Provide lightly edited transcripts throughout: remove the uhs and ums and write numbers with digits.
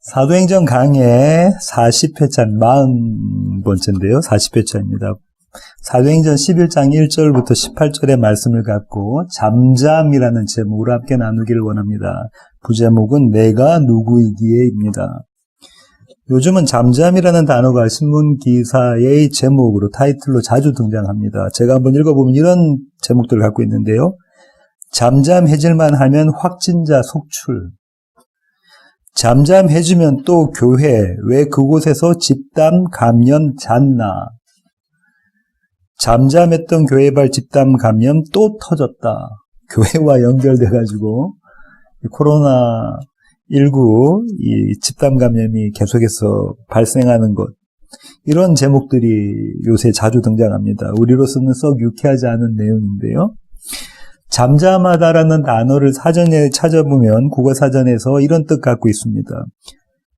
사도행전 강의 40회차 40번째인데요. 40회차입니다. 사도행전 11장 1절부터 18절의 말씀을 갖고 잠잠이라는 제목으로 함께 나누기를 원합니다. 부제목은 내가 누구이기에입니다. 요즘은 잠잠이라는 단어가 신문 기사의 제목으로 타이틀로 자주 등장합니다. 제가 한번 읽어보면 이런 제목들을 갖고 있는데요. 잠잠해질만 하면 확진자 속출. 잠잠해지면 또 교회, 왜 그곳에서 집단 감염 잦나. 잠잠했던 교회발 집단 감염 또 터졌다. 교회와 연결돼가지고 코로나19 이 집단 감염이 계속해서 발생하는 것. 이런 제목들이 요새 자주 등장합니다. 우리로서는 썩 유쾌하지 않은 내용인데요. 잠잠하다라는 단어를 사전에 찾아보면 국어사전에서 이런 뜻 갖고 있습니다.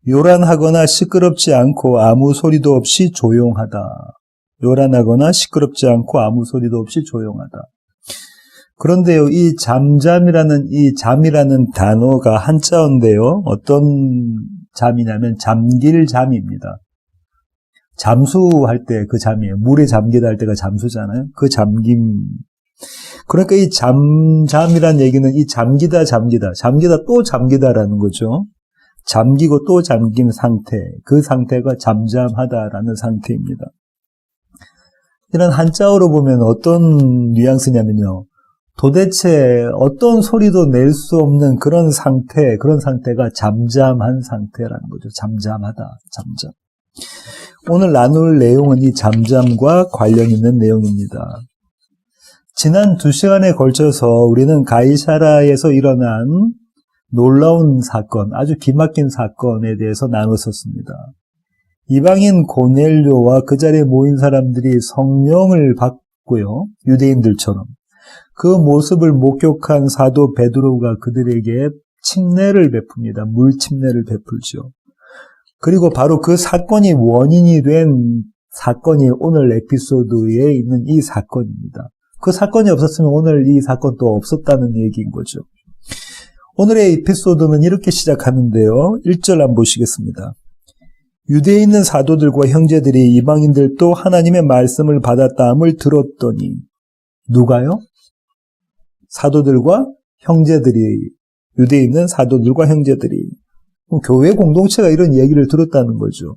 요란하거나 시끄럽지 않고 아무 소리도 없이 조용하다. 요란하거나 시끄럽지 않고 아무 소리도 없이 조용하다. 그런데요, 이 잠잠이라는 이 잠이라는 단어가 한자어인데요. 어떤 잠이냐면 잠길 잠입니다. 잠수할 때 그 잠이에요. 물에 잠기다 할 때가 잠수잖아요. 그 잠김. 그러니까 이 잠이란 얘기는 이 잠기다 또 잠기다라는 거죠. 잠기고 또 잠긴 상태, 그 상태가 잠잠하다라는 상태입니다. 이런 한자어로 보면 어떤 뉘앙스냐면요. 도대체 어떤 소리도 낼 수 없는 그런 상태가 잠잠한 상태라는 거죠. 잠잠하다, 잠잠. 오늘 나눌 내용은 이 잠잠과 관련 있는 내용입니다. 지난 2시간에 걸쳐서 우리는 가이사라에서 일어난 놀라운 사건, 아주 기막힌 사건에 대해서 나눴었습니다. 이방인 고넬료와 그 자리에 모인 사람들이 성령을 받고요. 유대인들처럼. 그 모습을 목격한 사도 베드로가 그들에게 침례를 베풉니다. 물침례를 베풀죠. 그리고 바로 그 사건이 원인이 된 사건이 오늘 에피소드에 있는 이 사건입니다. 그 사건이 없었으면 오늘 이 사건도 없었다는 얘기인 거죠. 오늘의 에피소드는 이렇게 시작하는데요. 1절 한번 보시겠습니다. 유대에 있는 사도들과 형제들이 이방인들도 하나님의 말씀을 받았다함을 들었더니 누가요? 사도들과 형제들이, 유대에 있는 사도들과 형제들이, 교회 공동체가 이런 얘기를 들었다는 거죠.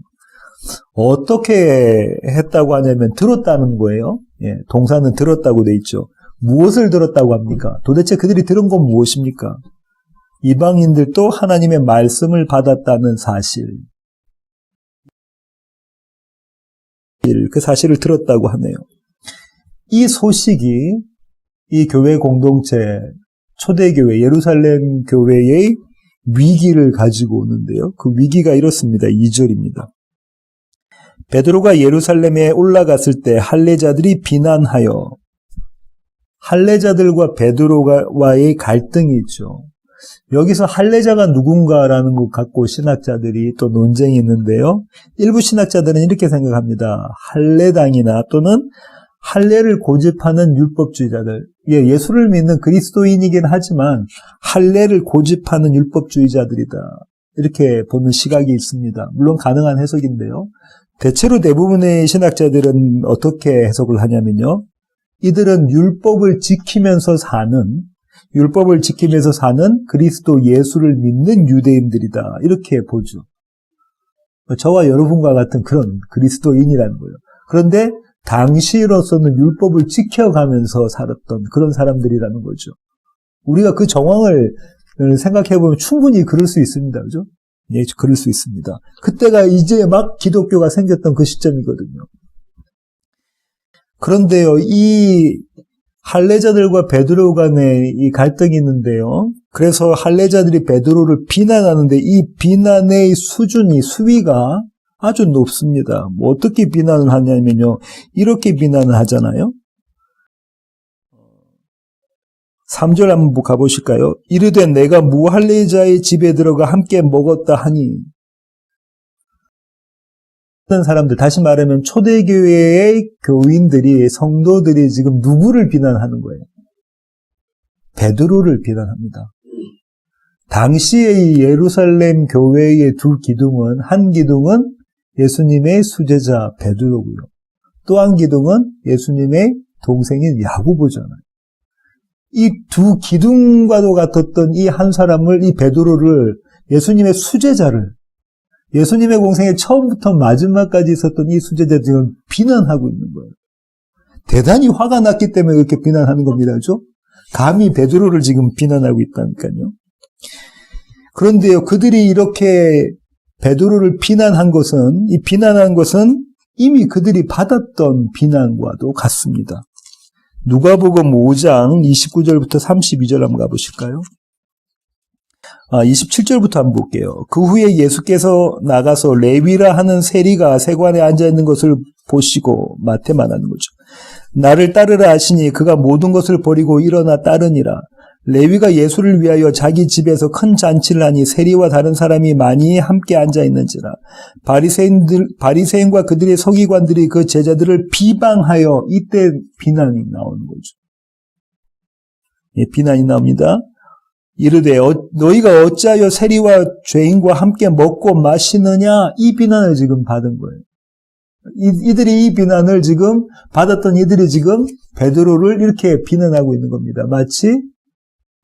어떻게 했다고 하냐면 들었다는 거예요. 예, 동사는 들었다고 돼 있죠. 무엇을 들었다고 합니까? 도대체 그들이 들은 건 무엇입니까? 이방인들도 하나님의 말씀을 받았다는 사실. 그 사실을 들었다고 하네요. 이 소식이 이 교회 공동체, 초대교회, 예루살렘 교회의 위기를 가지고 오는데요. 그 위기가 이렇습니다. 2절입니다. 베드로가 예루살렘에 올라갔을 때 할례자들이 비난하여, 할례자들과 베드로와의 갈등이 있죠. 여기서 할례자가 누군가라는 것 갖고 신학자들이 또 논쟁이 있는데요. 일부 신학자들은 이렇게 생각합니다. 할례당이나 또는 할례를 고집하는 율법주의자들, 예수를 믿는 그리스도인이긴 하지만 할례를 고집하는 율법주의자들이다. 이렇게 보는 시각이 있습니다. 물론 가능한 해석인데요. 대체로 대부분의 신학자들은 어떻게 해석을 하냐면요. 이들은 율법을 지키면서 사는 그리스도 예수를 믿는 유대인들이다. 이렇게 보죠. 저와 여러분과 같은 그런 그리스도인이라는 거예요. 그런데 당시로서는 율법을 지켜가면서 살았던 그런 사람들이라는 거죠. 우리가 그 정황을 생각해보면 충분히 그럴 수 있습니다. 그죠? 예, 그럴 수 있습니다. 그때가 이제 막 기독교가 생겼던 그 시점이거든요. 그런데요, 이 할례자들과 베드로 간에 이 갈등이 있는데요. 그래서 할례자들이 베드로를 비난하는데 이 비난의 수위가 아주 높습니다. 뭐 어떻게 비난을 하냐면요. 이렇게 비난을 하잖아요. 3절 한번 가보실까요? 이르되 내가 무할례자의 집에 들어가 함께 먹었다 하니. 어떤 사람들, 다시 말하면 초대교회의 교인들이, 성도들이 지금 누구를 비난하는 거예요? 베드로를 비난합니다. 당시의 예루살렘 교회의 두 기둥은, 한 기둥은 예수님의 수제자 베드로고요. 또 한 기둥은 예수님의 동생인 야고보잖아요. 이 두 기둥과도 같았던 이 한 사람을, 이 베드로를, 예수님의 수제자를, 예수님의 공생에 처음부터 마지막까지 있었던 이 수제자를 지금 비난하고 있는 거예요. 대단히 화가 났기 때문에 이렇게 비난하는 겁니다. 그렇죠? 감히 베드로를 지금 비난하고 있다니까요. 그런데요, 그들이 이렇게 베드로를 비난한 것은, 이 비난한 것은 이미 그들이 받았던 비난과도 같습니다. 누가복음 5장 29절부터 32절 한번 가보실까요? 27절부터 한번 볼게요. 그 후에 예수께서 나가서 레위라 하는 세리가 세관에 앉아있는 것을 보시고, 마태 말하는 거죠. 나를 따르라 하시니 그가 모든 것을 버리고 일어나 따르니라. 레위가 예수를 위하여 자기 집에서 큰 잔치를 하니 세리와 다른 사람이 많이 함께 앉아있는지라. 바리새인과 그들의 서기관들이 그 제자들을 비방하여, 이때 비난이 나오는 거죠. 예, 비난이 나옵니다. 이르되 너희가 어찌하여 세리와 죄인과 함께 먹고 마시느냐, 이 비난을 지금 받은 거예요. 이들이 이 비난을 지금 받았던 이들이 지금 베드로를 이렇게 비난하고 있는 겁니다. 마치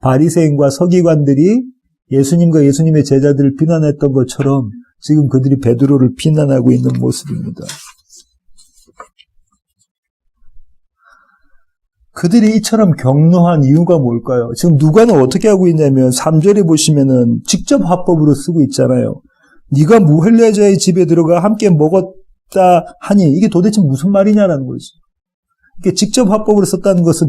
바리새인과 서기관들이 예수님과 예수님의 제자들을 비난했던 것처럼 지금 그들이 베드로를 비난하고 있는 모습입니다. 그들이 이처럼 격노한 이유가 뭘까요? 지금 누가는 어떻게 하고 있냐면 3절에 보시면은 직접 화법으로 쓰고 있잖아요. 네가 무헬레자의 집에 들어가 함께 먹었다 하니, 이게 도대체 무슨 말이냐라는 거지. 이게 직접 화법으로 썼다는 것은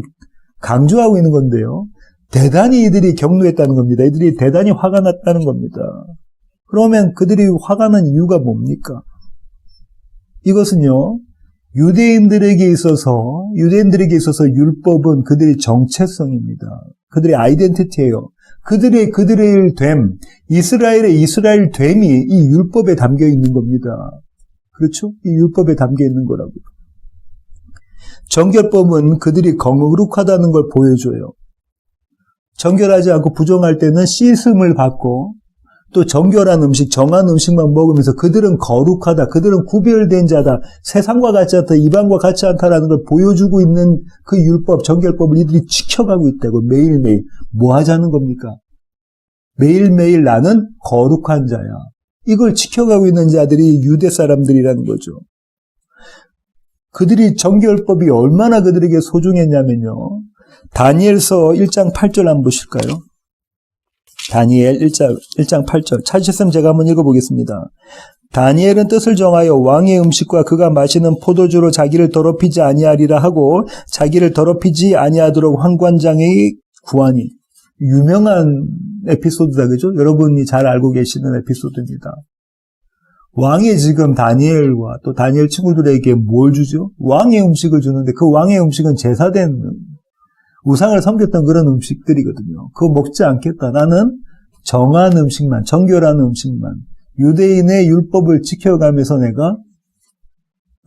강조하고 있는 건데요. 대단히 이들이 격노했다는 겁니다. 이들이 대단히 화가 났다는 겁니다. 그러면 그들이 화가 난 이유가 뭡니까? 이것은요, 유대인들에게 있어서 율법은 그들의 정체성입니다. 그들의 아이덴티티예요. 그들의 됨, 이스라엘 됨이 이 율법에 담겨 있는 겁니다. 그렇죠? 이 율법에 담겨 있는 거라고요. 정결법은 그들이 거룩하다는 걸 보여줘요. 정결하지 않고 부정할 때는 씻음을 받고, 또 정결한 음식, 정한 음식만 먹으면서 그들은 거룩하다, 그들은 구별된 자다, 세상과 같지 않다, 이방과 같지 않다라는 걸 보여주고 있는 그 율법, 정결법을 이들이 지켜가고 있다고. 매일매일. 뭐 하자는 겁니까? 매일매일 나는 거룩한 자야. 이걸 지켜가고 있는 자들이 유대 사람들이라는 거죠. 그들이 정결법이 얼마나 그들에게 소중했냐면요, 다니엘서 1장 8절 한번 보실까요? 다니엘 1장 8절. 찾으셨으면 제가 한번 읽어보겠습니다. 다니엘은 뜻을 정하여 왕의 음식과 그가 마시는 포도주로 자기를 더럽히지 아니하리라 하고 자기를 더럽히지 아니하도록 환관장에 구하니. 유명한 에피소드다, 그죠? 여러분이 잘 알고 계시는 에피소드입니다. 왕이 지금 다니엘과 또 다니엘 친구들에게 뭘 주죠? 왕의 음식을 주는데, 그 왕의 음식은 제사된 우상을 섬겼던 그런 음식들이거든요. 그거 먹지 않겠다. 나는 정한 음식만, 정결한 음식만, 유대인의 율법을 지켜가면서 내가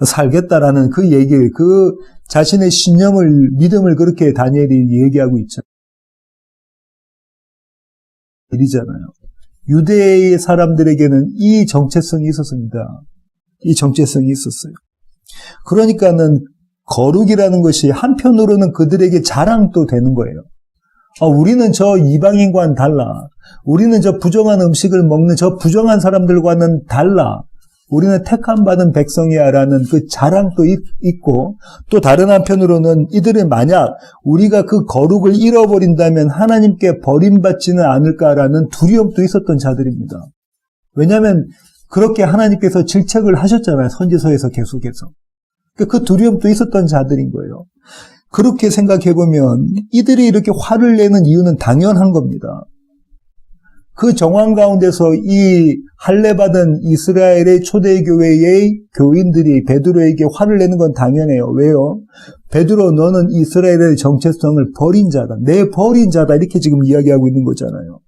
살겠다라는 그 얘기, 그 자신의 신념을, 믿음을 그렇게 다니엘이 얘기하고 있죠. 일이잖아요. 유대의 사람들에게는 이 정체성이 있었습니다. 이 정체성이 있었어요. 그러니까는 거룩이라는 것이 한편으로는 그들에게 자랑도 되는 거예요. 우리는 저 이방인과는 달라. 우리는 저 부정한 음식을 먹는 저 부정한 사람들과는 달라. 우리는 택함 받은 백성이야라는 그 자랑도 있고, 또 다른 한편으로는 이들은 만약 우리가 그 거룩을 잃어버린다면 하나님께 버림받지는 않을까라는 두려움도 있었던 자들입니다. 왜냐하면 그렇게 하나님께서 질책을 하셨잖아요. 선지서에서 계속해서. 그 두려움도 있었던 자들인 거예요. 그렇게 생각해보면 이들이 이렇게 화를 내는 이유는 당연한 겁니다. 그 정황 가운데서 이 할례받은 이스라엘의 초대교회의 교인들이 베드로에게 화를 내는 건 당연해요. 왜요? 베드로, 너는 이스라엘의 정체성을 버린 자다. 내 버린 자다. 이렇게 지금 이야기하고 있는 거잖아요.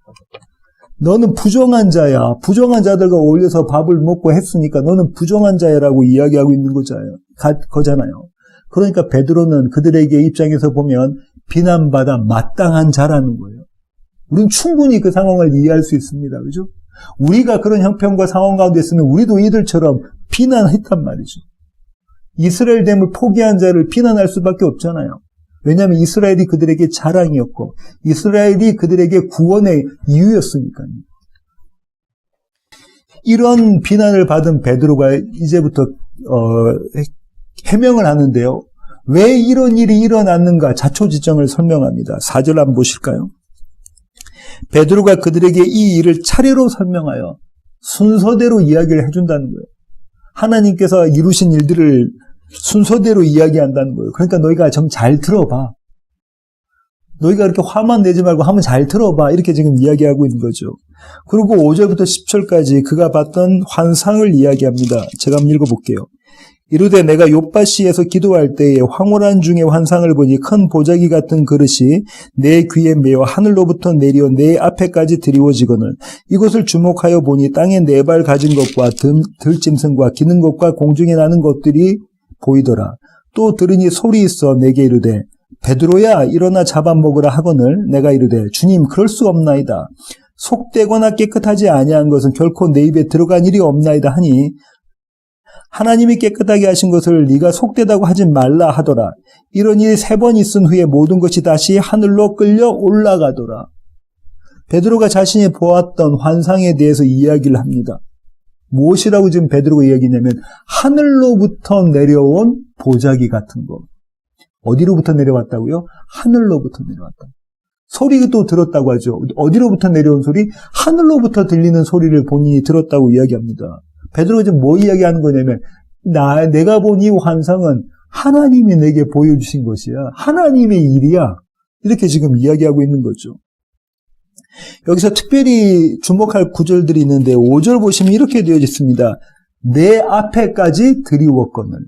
너는 부정한 자야. 부정한 자들과 어울려서 밥을 먹고 했으니까 너는 부정한 자야라고 이야기하고 있는 거잖아요. 그러니까 베드로는 그들에게 입장에서 보면 비난받아 마땅한 자라는 거예요. 우리는 충분히 그 상황을 이해할 수 있습니다. 그죠? 우리가 그런 형편과 상황 가운데 있으면 우리도 이들처럼 비난했단 말이죠. 이스라엘 됨을 포기한 자를 비난할 수밖에 없잖아요. 왜냐하면 이스라엘이 그들에게 자랑이었고 이스라엘이 그들에게 구원의 이유였으니까요. 이런 비난을 받은 베드로가 이제부터 해명을 하는데요. 왜 이런 일이 일어났는가 자초지정을 설명합니다. 4절 한번 보실까요? 베드로가 그들에게 이 일을 차례로 설명하여 순서대로 이야기를 해준다는 거예요. 하나님께서 이루신 일들을 순서대로 이야기한다는 거예요. 그러니까 너희가 좀 잘 들어봐. 너희가 이렇게 화만 내지 말고 한번 잘 들어봐. 이렇게 지금 이야기하고 있는 거죠. 그리고 5절부터 10절까지 그가 봤던 환상을 이야기합니다. 제가 한번 읽어볼게요. 이르되 내가 욥바시에서 기도할 때에 황홀한 중에 환상을 보니 큰 보자기 같은 그릇이 내 귀에 매어 하늘로부터 내려 내 앞에까지 드리워지거늘 이것을 주목하여 보니 땅에 네 발 가진 것과 들짐승과 기는 것과 공중에 나는 것들이 보이더라. 또 들으니 소리 있어 내게 이르되 베드로야 일어나 잡아먹으라 하거늘 내가 이르되 주님 그럴 수 없나이다. 속되거나 깨끗하지 아니한 것은 결코 내 입에 들어간 일이 없나이다 하니 하나님이 깨끗하게 하신 것을 네가 속되다고 하지 말라 하더라. 이런 일이 3번 있은 후에 모든 것이 다시 하늘로 끌려 올라가더라. 베드로가 자신이 보았던 환상에 대해서 이야기를 합니다. 무엇이라고 지금 베드로가 이야기냐면 하늘로부터 내려온 보자기 같은 거. 어디로부터 내려왔다고요? 하늘로부터 내려왔다. 소리도 들었다고 하죠. 어디로부터 내려온 소리? 하늘로부터 들리는 소리를 본인이 들었다고 이야기합니다. 베드로가 지금 뭐 이야기하는 거냐면 내가 본 이 환상은 하나님이 내게 보여주신 것이야. 하나님의 일이야. 이렇게 지금 이야기하고 있는 거죠. 여기서 특별히 주목할 구절들이 있는데 5절 보시면 이렇게 되어 있습니다. 내 앞에까지 드리웠거늘.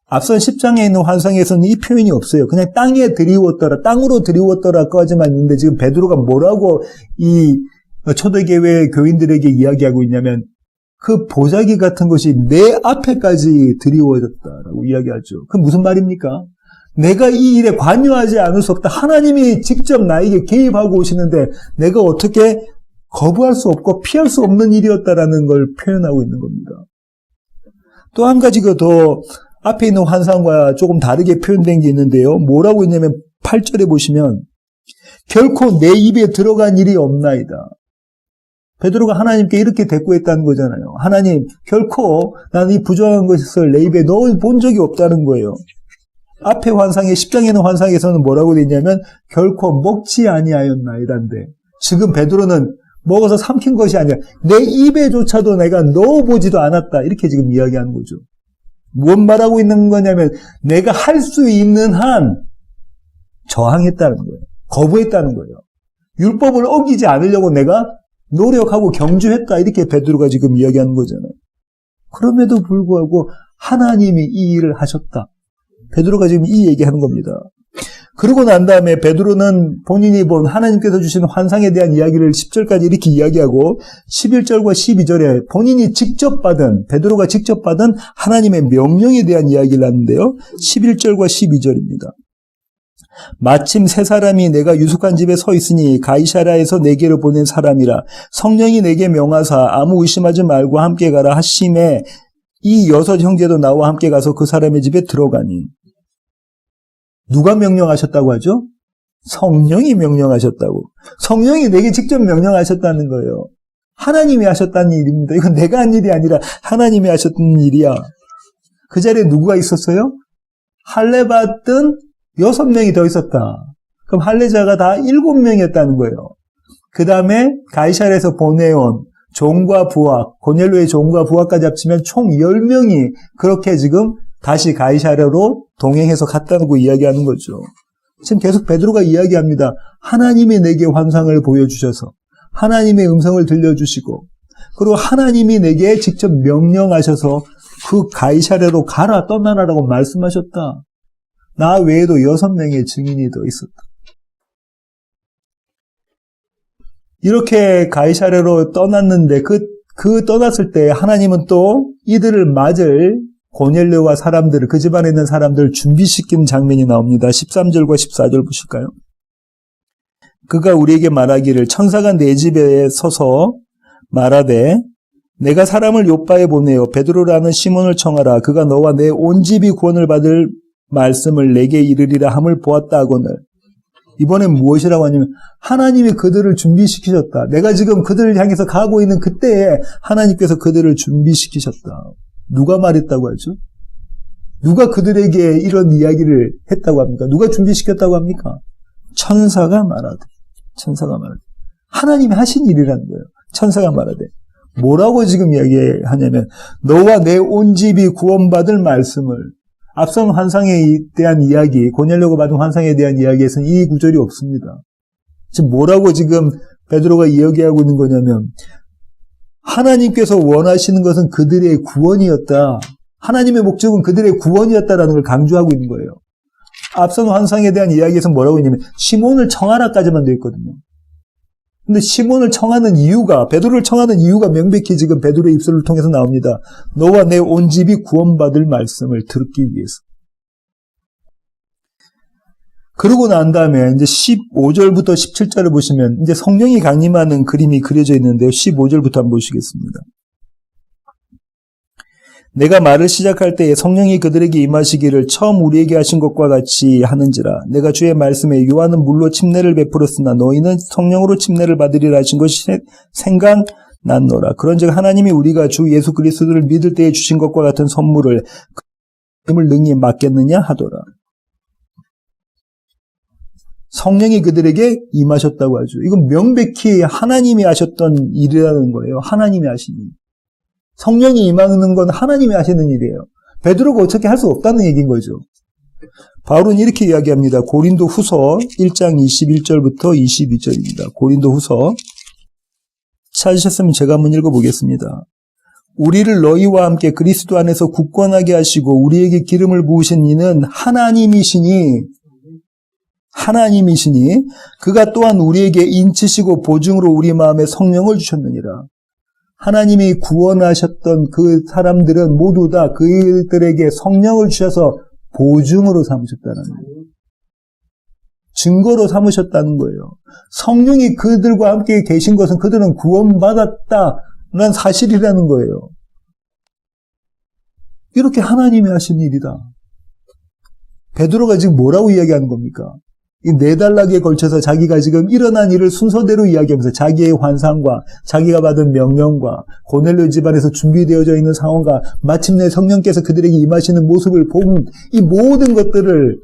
앞선 10장에 있는 환상에서는 이 표현이 없어요. 그냥 땅에 드리웠더라, 땅으로 드리웠더라까지만 있는데 지금 베드로가 뭐라고 이 초대교회 교인들에게 이야기하고 있냐면 그 보자기 같은 것이 내 앞에까지 드리워졌다라고 이야기하죠. 그럼 무슨 말입니까? 내가 이 일에 관여하지 않을 수 없다. 하나님이 직접 나에게 개입하고 오시는데 내가 어떻게 거부할 수 없고 피할 수 없는 일이었다라는 걸 표현하고 있는 겁니다. 또 한 가지가 더 앞에 있는 환상과 조금 다르게 표현된 게 있는데요. 뭐라고 있냐면 8절에 보시면 결코 내 입에 들어간 일이 없나이다. 베드로가 하나님께 이렇게 대꾸했다는 거잖아요. 하나님, 결코 나는 이 부정한 것을 내 입에 넣어본 적이 없다는 거예요. 앞에 환상에 10장에는 환상에서는 뭐라고 되어 있냐면 결코 먹지 아니하였나이다인데 지금 베드로는 먹어서 삼킨 것이 아니라 내 입에조차도 내가 넣어보지도 않았다. 이렇게 지금 이야기하는 거죠. 무엇 말하고 있는 거냐면 내가 할 수 있는 한 저항했다는 거예요. 거부했다는 거예요. 율법을 어기지 않으려고 내가 노력하고 경주했다. 이렇게 베드로가 지금 이야기하는 거잖아요. 그럼에도 불구하고 하나님이 이 일을 하셨다. 베드로가 지금 이 얘기하는 겁니다. 그러고 난 다음에 베드로는 본인이 본 하나님께서 주신 환상에 대한 이야기를 10절까지 이렇게 이야기하고 11절과 12절에 본인이 직접 받은, 베드로가 직접 받은 하나님의 명령에 대한 이야기를 하는데요. 11절과 12절입니다. 마침 세 사람이 내가 유숙한 집에 서 있으니 가이사랴에서 내게로 보낸 사람이라 성령이 내게 명하사 아무 의심하지 말고 함께 가라 하심에 이 6 형제도 나와 함께 가서 그 사람의 집에 들어가니. 누가 명령하셨다고 하죠? 성령이 명령하셨다고. 성령이 내게 직접 명령하셨다는 거예요. 하나님이 하셨다는 일입니다. 이건 내가 한 일이 아니라 하나님이 하셨던 일이야. 그 자리에 누구가 있었어요? 할례 받던 6명이 더 있었다. 그럼 할례자가 다 7명이었다는 거예요. 그 다음에 가이사랴에서 보내온 종과 부하, 고넬료의 종과 부하까지 합치면 총 10명이 그렇게 지금 다시 가이사랴로 동행해서 갔다고 이야기하는 거죠. 지금 계속 베드로가 이야기합니다. 하나님이 내게 환상을 보여주셔서 하나님의 음성을 들려주시고 그리고 하나님이 내게 직접 명령하셔서 그 가이사랴로 가라 떠나라라고 말씀하셨다. 나 외에도 6명의 증인이 더 있었다. 이렇게 가이사랴로 떠났는데 그 떠났을 때 하나님은 또 이들을 맞을 고넬료와 사람들을, 그 집안에 있는 사람들을 준비시킨 장면이 나옵니다. 13절과 14절 보실까요? 그가 우리에게 말하기를 천사가 내 집에 서서 말하되 내가 사람을 요바에 보내어 베드로라는 시몬을 청하라. 그가 너와 내 온 집이 구원을 받을 말씀을 내게 이르리라 함을 보았다 하거늘. 이번엔 무엇이라고 하냐면 하나님이 그들을 준비시키셨다. 내가 지금 그들을 향해서 가고 있는 그때에 하나님께서 그들을 준비시키셨다. 누가 말했다고 하죠? 누가 그들에게 이런 이야기를 했다고 합니까? 누가 준비시켰다고 합니까? 천사가 말하되. 천사가 말하되. 하나님이 하신 일이라는 거예요. 천사가 말하되. 뭐라고 지금 이야기하냐면 너와 내 온 집이 구원받을 말씀을 앞선 환상에 대한 이야기, 고넬료가 받은 환상에 대한 이야기에서는 이 구절이 없습니다. 지금 뭐라고 지금 베드로가 이야기하고 있는 거냐면 하나님께서 원하시는 것은 그들의 구원이었다. 하나님의 목적은 그들의 구원이었다라는 걸 강조하고 있는 거예요. 앞선 환상에 대한 이야기에서 뭐라고 했냐면 시몬을 청하라까지만 되어 있거든요. 근데 시몬을 청하는 이유가, 베드로를 청하는 이유가 명백히 지금 베드로의 입술을 통해서 나옵니다. 너와 내 온 집이 구원받을 말씀을 듣기 위해서. 그러고 난 다음에 이제 15절부터 17절을 보시면 이제 성령이 강림하는 그림이 그려져 있는데요. 15절부터 한번 보시겠습니다. 내가 말을 시작할 때에 성령이 그들에게 임하시기를 처음 우리에게 하신 것과 같이 하는지라. 내가 주의 말씀에 요한은 물로 침례를 베풀었으나 너희는 성령으로 침례를 받으리라 하신 것이 생각났노라. 그런즉 하나님이 우리가 주 예수 그리스도를 믿을 때에 주신 것과 같은 선물을 그를 능히 맡겠느냐 하더라. 성령이 그들에게 임하셨다고 하죠. 이건 명백히 하나님이 하셨던 일이라는 거예요. 하나님이 하신 일. 성령이 임하는 건 하나님이 하시는 일이에요. 베드로가 어떻게 할 수 없다는 얘기인 거죠. 바울은 이렇게 이야기합니다. 고린도 후서 1장 21절부터 22절입니다. 고린도 후서 찾으셨으면 제가 한번 읽어보겠습니다. 우리를 너희와 함께 그리스도 안에서 굳건하게 하시고 우리에게 기름을 부으신 이는 하나님이시니 그가 또한 우리에게 인치시고 보증으로 우리 마음에 성령을 주셨느니라. 하나님이 구원하셨던 그 사람들은 모두 다 그들에게 성령을 주셔서 보증으로 삼으셨다는 거예요. 증거로 삼으셨다는 거예요. 성령이 그들과 함께 계신 것은 그들은 구원받았다는 사실이라는 거예요. 이렇게 하나님이 하신 일이다. 베드로가 지금 뭐라고 이야기하는 겁니까? 이 네 단락에 걸쳐서 자기가 지금 일어난 일을 순서대로 이야기하면서 자기의 환상과 자기가 받은 명령과 고넬료 집안에서 준비되어져 있는 상황과 마침내 성령께서 그들에게 임하시는 모습을 본 이 모든 것들을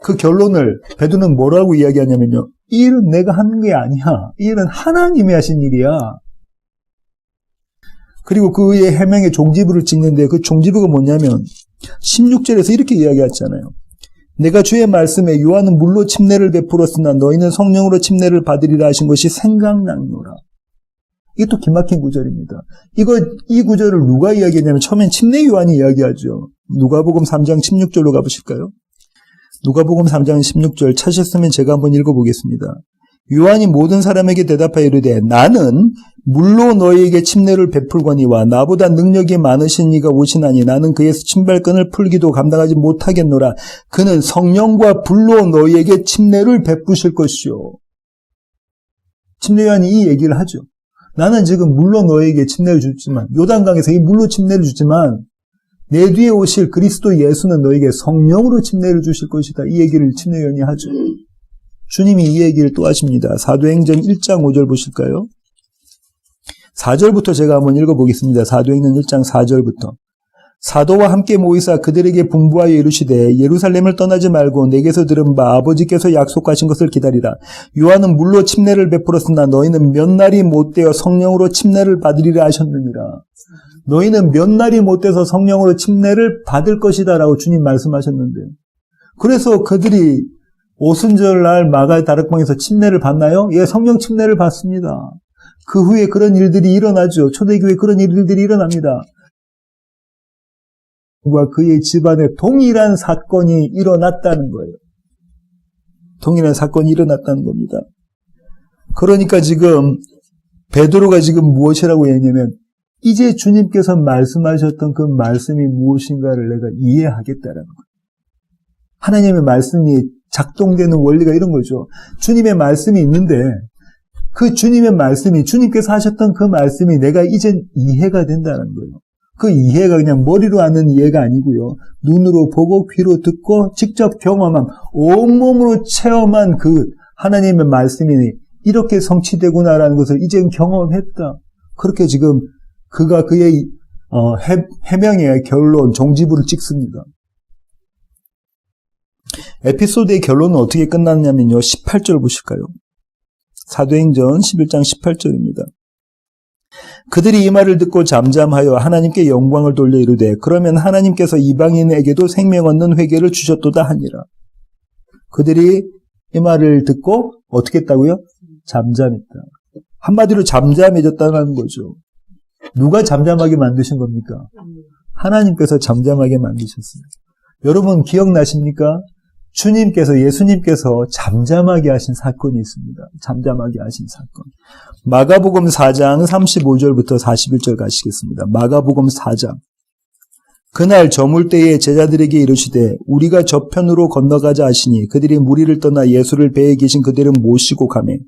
그 결론을 베드로는 뭐라고 이야기하냐면요. 이 일은 내가 하는 게 아니야. 이 일은 하나님이 하신 일이야. 그리고 그의 해명의 종지부를 찍는데 그 종지부가 뭐냐면 16절에서 이렇게 이야기했잖아요. 내가 주의 말씀에 요한은 물로 침례를 베풀었으나 너희는 성령으로 침례를 받으리라 하신 것이 생각나노라. 이게 또 기막힌 구절입니다. 이 구절을 누가 이야기했냐면 처음엔 침례 요한이 이야기하죠. 누가복음 3장 16절로 가보실까요? 누가복음 3장 16절 찾으셨으면 제가 한번 읽어보겠습니다. 요한이 모든 사람에게 대답하여 이르되 나는 물로 너희에게 침례를 베풀거니와 나보다 능력이 많으신 이가 오시나니 나는 그의 신발끈을 풀기도 감당하지 못하겠노라. 그는 성령과 불로 너희에게 침례를 베푸실 것이요. 침례 요한이 이 얘기를 하죠. 나는 지금 물로 너희에게 침례를 주지만 요단강에서 이 물로 침례를 주지만 내 뒤에 오실 그리스도 예수는 너희에게 성령으로 침례를 주실 것이다. 이 얘기를 침례 요한이 하죠. 주님이 이 얘기를 또 하십니다. 사도행전 1장 5절 보실까요? 4절부터 제가 한번 읽어보겠습니다. 사도행전 1장 4절부터. 사도와 함께 모이사 그들에게 분부하여 이르시되 예루살렘을 떠나지 말고 내게서 들은 바 아버지께서 약속하신 것을 기다리라. 요한은 물로 침례를 베풀었으나 너희는 몇 날이 못되어 성령으로 침례를 받으리라 하셨느니라. 너희는 몇 날이 못돼서 성령으로 침례를 받을 것이다 라고 주님 말씀하셨는데 그래서 그들이 오순절날 마가 다락방에서 침례를 받나요? 예, 성령 침례를 받습니다. 그 후에 그런 일들이 일어나죠. 초대교회에 그런 일들이 일어납니다. 그의 집안에 동일한 사건이 일어났다는 거예요. 동일한 사건이 일어났다는 겁니다. 그러니까 지금 베드로가 지금 무엇이라고 했냐면 이제 주님께서 말씀하셨던 그 말씀이 무엇인가를 내가 이해하겠다라는 거예요. 하나님의 말씀이 작동되는 원리가 이런 거죠. 주님의 말씀이 있는데 그 주님의 말씀이 주님께서 하셨던 그 말씀이 내가 이젠 이해가 된다는 거예요. 그 이해가 그냥 머리로 아는 이해가 아니고요. 눈으로 보고 귀로 듣고 직접 경험한 온몸으로 체험한 그 하나님의 말씀이 이렇게 성취되구나라는 것을 이젠 경험했다. 그렇게 지금 그가 그의 해명의 결론, 종지부를 찍습니다. 에피소드의 결론은 어떻게 끝났냐면요. 18절 보실까요? 사도행전 11장 18절입니다. 그들이 이 말을 듣고 잠잠하여 하나님께 영광을 돌려 이르되 그러면 하나님께서 이방인에게도 생명 얻는 회개를 주셨도다 하니라. 그들이 이 말을 듣고 어떻게 했다고요? 잠잠했다. 한마디로 잠잠해졌다는 거죠. 누가 잠잠하게 만드신 겁니까? 하나님께서 잠잠하게 만드셨습니다. 여러분 기억나십니까? 예수님께서 잠잠하게 하신 사건이 있습니다. 잠잠하게 하신 사건. 마가복음 4장 35절부터 41절 가시겠습니다. 마가복음 4장. 그날 저물 때에 제자들에게 이르시되 우리가 저편으로 건너가자 하시니 그들이 무리를 떠나 예수를 배에 계신 그들은 모시고 가매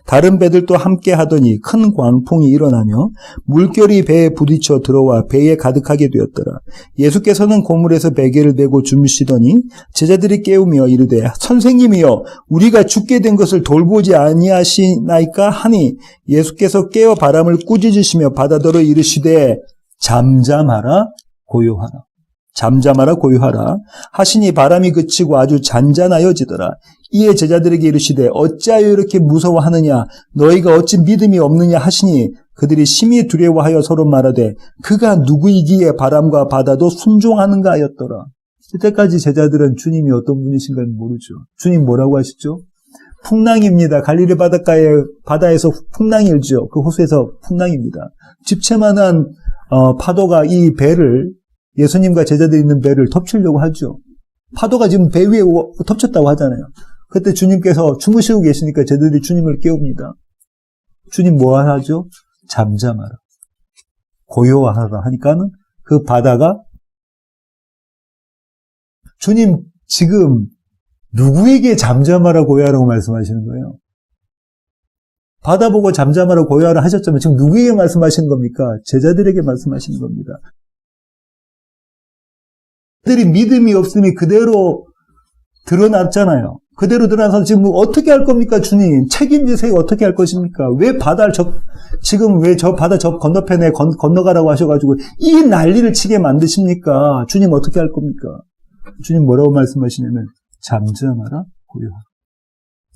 다른 배들도 함께 하더니 큰 광풍이 일어나며 물결이 배에 부딪혀 들어와 배에 가득하게 되었더라. 예수께서는 고물에서 베개를 메고 주무시더니 제자들이 깨우며 이르되 선생님이여 우리가 죽게 된 것을 돌보지 아니하시나이까 하니 예수께서 깨어 바람을 꾸짖으시며 바다더러 이르시되 잠잠하라 고요하라. 잠잠하라 고요하라 하시니 바람이 그치고 아주 잔잔하여지더라. 이에 제자들에게 이르시되 어찌하여 이렇게 무서워하느냐 너희가 어찌 믿음이 없느냐 하시니 그들이 심히 두려워하여 서로 말하되 그가 누구이기에 바람과 바다도 순종하는가 하였더라. 이때까지 제자들은 주님이 어떤 분이신가를 모르죠. 주님 뭐라고 하시죠? 풍랑입니다. 갈릴리 바다에서 풍랑이 일죠. 그 호수에서 풍랑입니다. 집채만한 파도가 이 배를 예수님과 제자들이 있는 배를 덮치려고 하죠. 파도가 지금 배 위에 덮쳤다고 하잖아요. 그때 주님께서 주무시고 계시니까 제자들이 주님을 깨웁니다. 주님 뭐 하죠? 잠잠하라. 고요하라 하니까는 그 바다가 주님 지금 누구에게 잠잠하라 고요하라고 말씀하시는 거예요? 바다 보고 잠잠하라 고요하라 하셨지만 지금 누구에게 말씀하시는 겁니까? 제자들에게 말씀하시는 겁니다. 그들이 믿음이 없음이 그대로 드러났잖아요. 그대로 드러나서 지금 어떻게 할 겁니까, 주님? 책임지세요. 어떻게 할 것입니까? 왜 지금 왜 저 바다 저 건너편에 건너가라고 하셔가지고 이 난리를 치게 만드십니까? 주님 어떻게 할 겁니까? 주님 뭐라고 말씀하시냐면 잠잠하라 고요하라.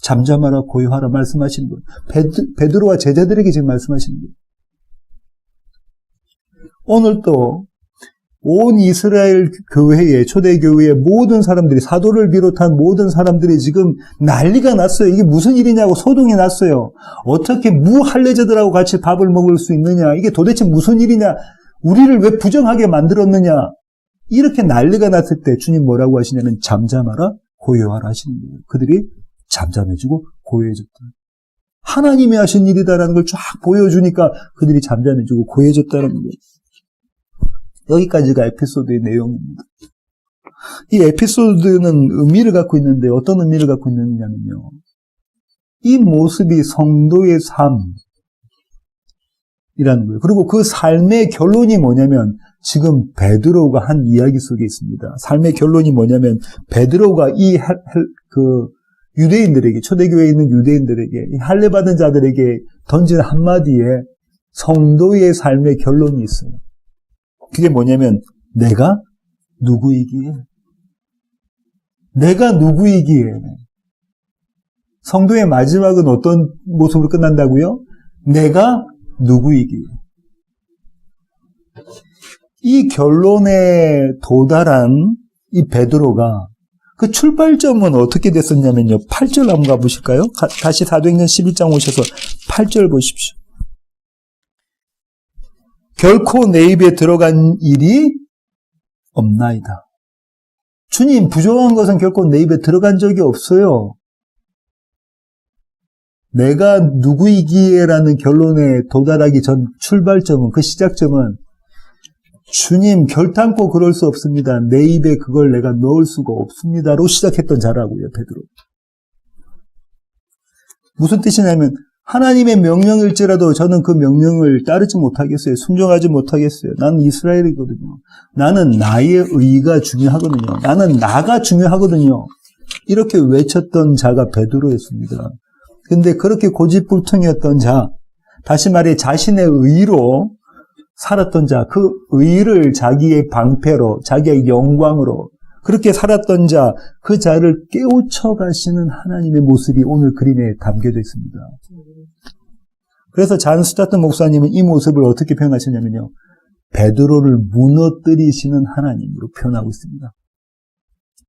잠잠하라 고요하라 말씀하시는 거예요. 베드로와 제자들에게 지금 말씀하시는 거예요. 오늘 또 온 이스라엘 교회에 초대교회의 모든 사람들이 사도를 비롯한 모든 사람들이 지금 난리가 났어요. 이게 무슨 일이냐고 소동이 났어요. 어떻게 무할례자들하고 같이 밥을 먹을 수 있느냐. 이게 도대체 무슨 일이냐. 우리를 왜 부정하게 만들었느냐. 이렇게 난리가 났을 때 주님 뭐라고 하시냐면 잠잠하라 고요하라 하시는 거예요. 그들이 잠잠해지고 고요해졌다. 하나님이 하신 일이다라는 걸 쫙 보여주니까 그들이 잠잠해지고 고요해졌다는 거예요. 여기까지가 에피소드의 내용입니다. 이 에피소드는 의미를 갖고 있는데 어떤 의미를 갖고 있느냐면요. 이 모습이 성도의 삶이라는 거예요. 그리고 그 삶의 결론이 뭐냐면 지금 베드로가 한 이야기 속에 있습니다. 삶의 결론이 뭐냐면 베드로가 유대인들에게 초대교회에 있는 유대인들에게 할례 받은 자들에게 던진 한마디에 성도의 삶의 결론이 있어요. 그게 뭐냐면 내가 누구이기에 성도의 마지막은 어떤 모습으로 끝난다고요? 내가 누구이기에 이 결론에 도달한 이 베드로가 그 출발점은 어떻게 됐었냐면요. 8절 한번 가보실까요? 다시 사도행전 11장 오셔서 8절 보십시오. 결코 내 입에 들어간 일이 없나이다. 주님, 부정한 것은 결코 내 입에 들어간 적이 없어요. 내가 누구이기에라는 결론에 도달하기 전 출발점은, 그 시작점은 주님 결단코 그럴 수 없습니다. 내 입에 그걸 내가 넣을 수가 없습니다로 시작했던 자라고요. 베드로. 무슨 뜻이냐면 하나님의 명령일지라도 저는 그 명령을 따르지 못하겠어요. 순종하지 못하겠어요. 나는 이스라엘이거든요. 나는 나의 의가 중요하거든요. 나는 나가 중요하거든요. 이렇게 외쳤던 자가 베드로였습니다. 근데 그렇게 고집불통이었던 자, 다시 말해 자신의 의로 살았던 자, 그 의를 자기의 방패로, 자기의 영광으로 그렇게 살았던 자, 그 자를 깨우쳐 가시는 하나님의 모습이 오늘 그림에 담겨져 있습니다. 그래서 잔 스타튼 목사님은 이 모습을 어떻게 표현하시냐면요. 베드로를 무너뜨리시는 하나님으로 표현하고 있습니다.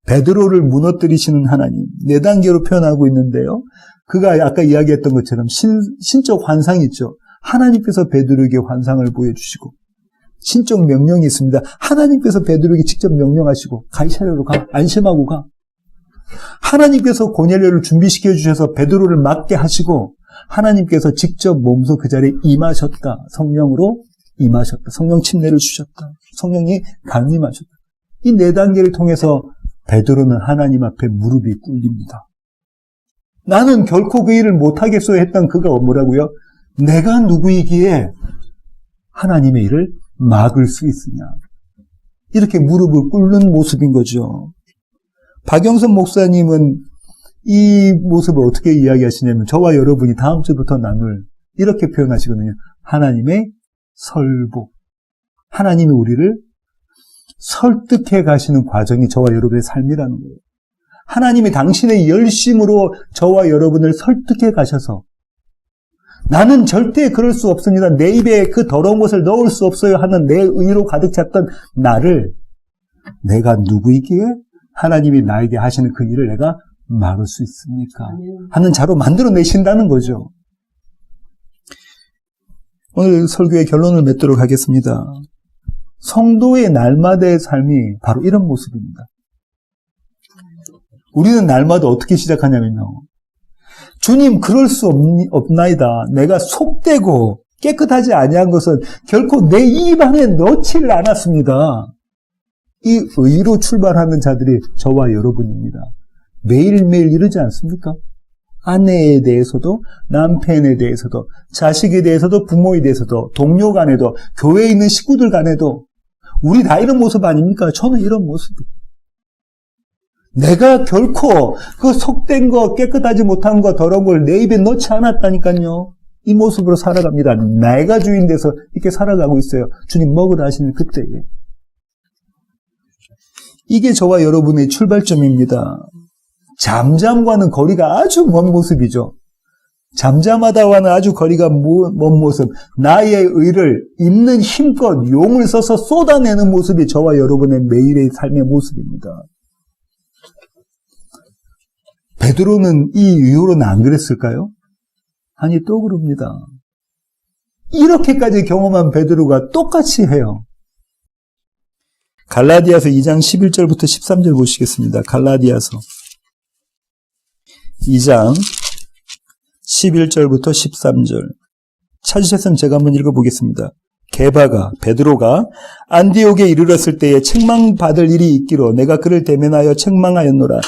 베드로를 무너뜨리시는 하나님. 4단계로 표현하고 있는데요. 그가 아까 이야기했던 것처럼 신적 환상이 있죠. 하나님께서 베드로에게 환상을 보여주시고 신적 명령이 있습니다. 하나님께서 베드로에게 직접 명령하시고 가이사랴로 가, 안심하고 가. 하나님께서 고넬료를 준비시켜 주셔서 베드로를 맞게 하시고 하나님께서 직접 몸소 그 자리에 임하셨다. 성령으로 임하셨다. 성령 침례를 주셨다. 성령이 강림하셨다. 이 4단계를 통해서 베드로는 하나님 앞에 무릎이 꿇립니다. 나는 결코 그 일을 못하겠소 했던 그가 뭐라고요? 내가 누구이기에 하나님의 일을 막을 수 있으냐. 이렇게 무릎을 꿇는 모습인 거죠. 박영선 목사님은 이 모습을 어떻게 이야기하시냐면 저와 여러분이 다음 주부터 나눌 이렇게 표현하시거든요. 하나님의 설복. 하나님이 우리를 설득해 가시는 과정이 저와 여러분의 삶이라는 거예요. 하나님이 당신의 열심으로 저와 여러분을 설득해 가셔서 나는 절대 그럴 수 없습니다. 내 입에 그 더러운 것을 넣을 수 없어요 하는 내 의로 가득 찼던 나를 내가 누구이기에 하나님이 나에게 하시는 그 일을 내가 막을 수 있습니까? 하는 자로 만들어내신다는 거죠. 오늘 설교의 결론을 맺도록 하겠습니다. 성도의 날마다의 삶이 바로 이런 모습입니다. 우리는 날마다 어떻게 시작하냐면요. 주님 그럴 수 없나이다. 내가 속되고 깨끗하지 아니한 것은 결코 내 입 안에 넣지를 않았습니다. 이 의로 출발하는 자들이 저와 여러분입니다. 매일매일 이러지 않습니까? 아내에 대해서도 남편에 대해서도 자식에 대해서도 부모에 대해서도 동료 간에도 교회에 있는 식구들 간에도 우리 다 이런 모습 아닙니까? 저는 이런 모습. 내가 결코 그 속된 거 깨끗하지 못한 거 더러운 걸 내 입에 넣지 않았다니까요. 이 모습으로 살아갑니다. 내가 주인 돼서 이렇게 살아가고 있어요. 주님 먹으라 하시는 그때에. 이게 저와 여러분의 출발점입니다. 잠잠과는 거리가 아주 먼 모습이죠. 잠잠하다와는 아주 거리가 먼 모습. 나의 의를 있는 힘껏 용을 써서 쏟아내는 모습이 저와 여러분의 매일의 삶의 모습입니다. 베드로는 이 이후로는 안 그랬을까요? 아니 또 그럽니다. 이렇게까지 경험한 베드로가 똑같이 해요. 갈라디아서 2장 11절부터 13절 보시겠습니다. 갈라디아서 2장 11절부터 13절 찾으셨으면 제가 한번 읽어보겠습니다. 게바가 베드로가 안디옥에 이르렀을 때에 책망받을 일이 있기로 내가 그를 대면하여 책망하였노라.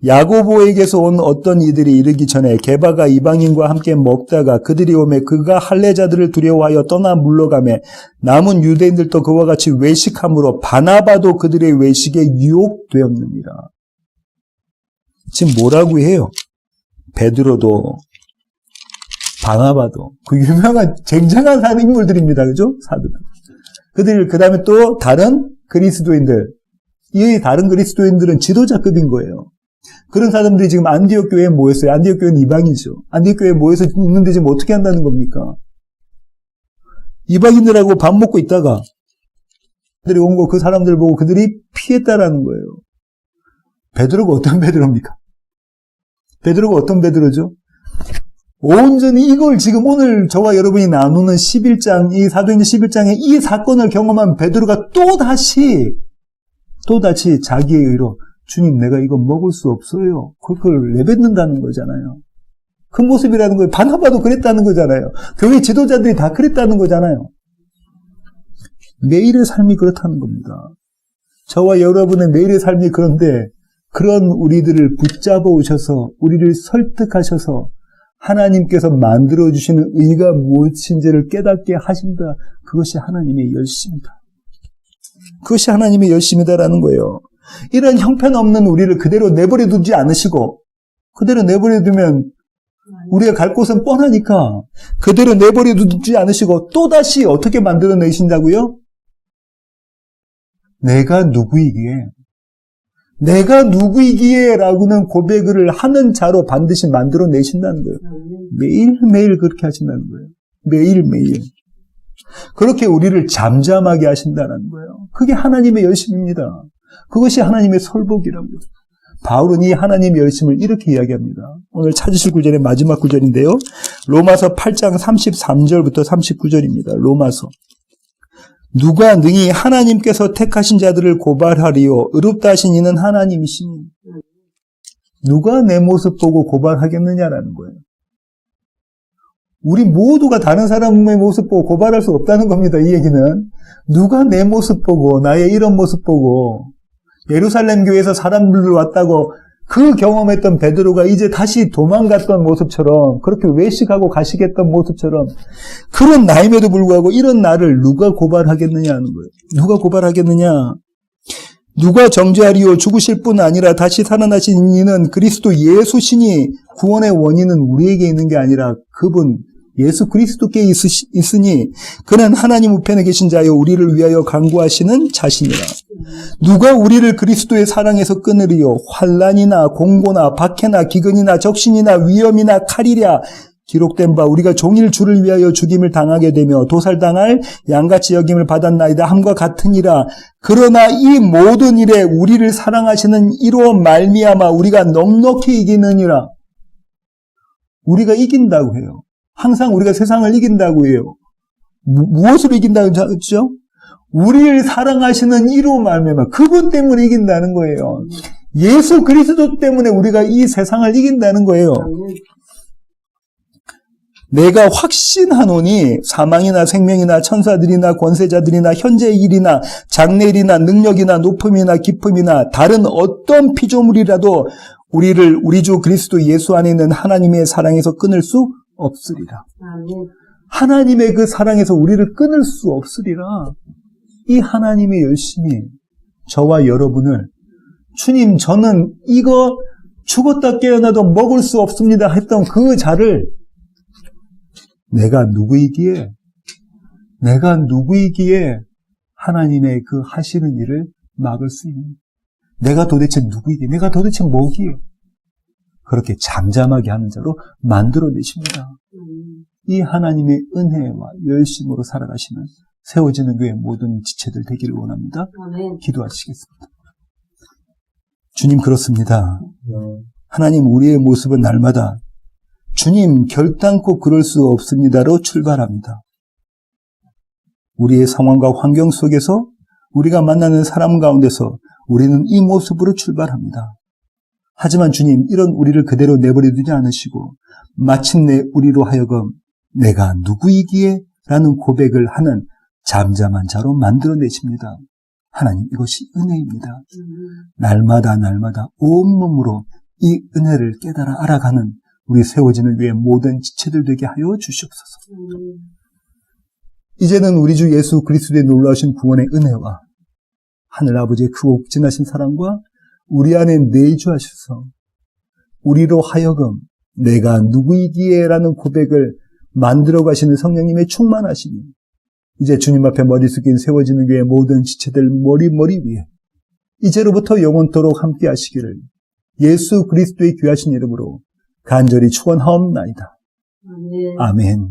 야고보에게서 온 어떤 이들이 이르기 전에 게바가 이방인과 함께 먹다가 그들이 오매 그가 할례자들을 두려워하여 떠나 물러가매 남은 유대인들도 그와 같이 외식함으로 바나바도 그들의 외식에 유혹되었느니라. 지금 뭐라고 해요? 베드로도 바나바도 그 유명한 쟁쟁한 인물들입니다. 그죠? 사도들. 그들 그 다음에 또 다른 그리스도인들. 이 다른 그리스도인들은 지도자급인 거예요. 그런 사람들이 지금 안디옥 교회에 모였어요. 안디옥 교회는 이방이죠. 안디옥 교회에 모여서 있는데 지금 어떻게 한다는 겁니까? 이방인들하고 밥 먹고 있다가 그들이 온 거 그 사람들 보고 그들이 피했다라는 거예요. 베드로가 어떤 베드로입니까? 베드로가 어떤 베드로죠? 온전히 이걸 지금 오늘 저와 여러분이 나누는 11장, 이 사도행전 11장에 이 사건을 경험한 베드로가 또다시 자기의 의로 주님 내가 이거 먹을 수 없어요. 그걸 내뱉는다는 거잖아요. 그 모습이라는 거예요. 바나바도 그랬다는 거잖아요. 교회 지도자들이 다 그랬다는 거잖아요. 매일의 삶이 그렇다는 겁니다. 저와 여러분의 매일의 삶이 그런데 그런 우리들을 붙잡아 오셔서 우리를 설득하셔서 하나님께서 만들어주시는 의가 무엇인지를 깨닫게 하신다. 그것이 하나님의 열심이다. 그것이 하나님의 열심이다라는 거예요. 이런 형편없는 우리를 그대로 내버려 두지 않으시고 그대로 내버려 두면 우리가 갈 곳은 뻔하니까 그대로 내버려 두지 않으시고 또다시 어떻게 만들어내신다고요? 내가 누구이기에 라고는 고백을 하는 자로 반드시 만들어내신다는 거예요. 매일매일 그렇게 하신다는 거예요. 매일매일. 그렇게 우리를 잠잠하게 하신다는 거예요. 그게 하나님의 열심입니다. 그것이 하나님의 설복이라고요. 바울은 이 하나님의 열심을 이렇게 이야기합니다. 오늘 찾으실 구절의 마지막 구절인데요. 로마서 8장 33절부터 39절입니다. 로마서. 누가 능히 하나님께서 택하신 자들을 고발하리요. 의롭다 하신 이는 하나님이시니. 누가 내 모습 보고 고발하겠느냐라는 거예요. 우리 모두가 다른 사람의 모습 보고 고발할 수 없다는 겁니다. 이 얘기는. 누가 내 모습 보고 나의 이런 모습 보고 예루살렘 교회에서 사람들 왔다고 그 경험했던 베드로가 이제 다시 도망갔던 모습처럼 그렇게 외식하고 가시겠던 모습처럼 그런 나임에도 불구하고 이런 나를 누가 고발하겠느냐 하는 거예요. 누가 고발하겠느냐. 누가 정죄하리요. 죽으실 뿐 아니라 다시 살아나신 이는 그리스도 예수시니 구원의 원인은 우리에게 있는 게 아니라 그분 예수 그리스도께 있으니 그는 하나님 우편에 계신 자여 우리를 위하여 간구하시는 자신이라. 누가 우리를 그리스도의 사랑에서 끊으리요. 환난이나 공고나 박해나 기근이나 적신이나 위험이나 칼이랴. 기록된 바 우리가 종일 주를 위하여 죽임을 당하게 되며 도살당할 양같이 여김을 받았나이다 함과 같으니라. 그러나 이 모든 일에 우리를 사랑하시는 이로 말미암아 우리가 넉넉히 이기느니라. 우리가 이긴다고 해요. 항상 우리가 세상을 이긴다고 해요. 무엇으로 이긴다고 하죠? 우리를 사랑하시는 이로 말미암아 그분 때문에 이긴다는 거예요. 예수 그리스도 때문에 우리가 이 세상을 이긴다는 거예요. 내가 확신하노니 사망이나 생명이나 천사들이나 권세자들이나 현재의 일이나 장래일이나 능력이나 높음이나 깊음이나 다른 어떤 피조물이라도 우리를 우리 주 그리스도 예수 안에 있는 하나님의 사랑에서 끊을 수 없으리라. 하나님의 그 사랑에서 우리를 끊을 수 없으리라. 이 하나님의 열심이 저와 여러분을 주님 저는 이거 죽었다 깨어나도 먹을 수 없습니다 했던 그 자를 내가 누구이기에 하나님의 그 하시는 일을 막을 수 있는 내가 도대체 누구이기에 내가 도대체 뭐기에 그렇게 잠잠하게 하는 자로 만들어내십니다. 이 하나님의 은혜와 열심으로 살아가시는 세워지는 교회 모든 지체들 되기를 원합니다. 기도하시겠습니다. 주님 그렇습니다. 하나님 우리의 모습은 날마다 주님 결단코 그럴 수 없습니다로 출발합니다. 우리의 상황과 환경 속에서 우리가 만나는 사람 가운데서 우리는 이 모습으로 출발합니다. 하지만 주님 이런 우리를 그대로 내버려 두지 않으시고 마침내 우리로 하여금 내가 누구이기에 라는 고백을 하는 잠잠한 자로 만들어내십니다. 하나님 이것이 은혜입니다. 날마다 온몸으로 이 은혜를 깨달아 알아가는 우리 세워지는 위에 모든 지체들 되게 하여 주시옵소서. 이제는 우리 주 예수 그리스도의 놀라우신 구원의 은혜와 하늘 아버지의 크고 진하신 사랑과 우리 안에 내주하셔서 우리로 하여금 내가 누구이기에 라는 고백을 만들어 가시는 성령님의 충만하심이 이제 주님 앞에 머리 숙인 세워지는 교회 모든 지체들 머리 위에 이제로부터 영원토록 함께 하시기를 예수 그리스도의 귀하신 이름으로 간절히 축원하옵나이다. 아멘.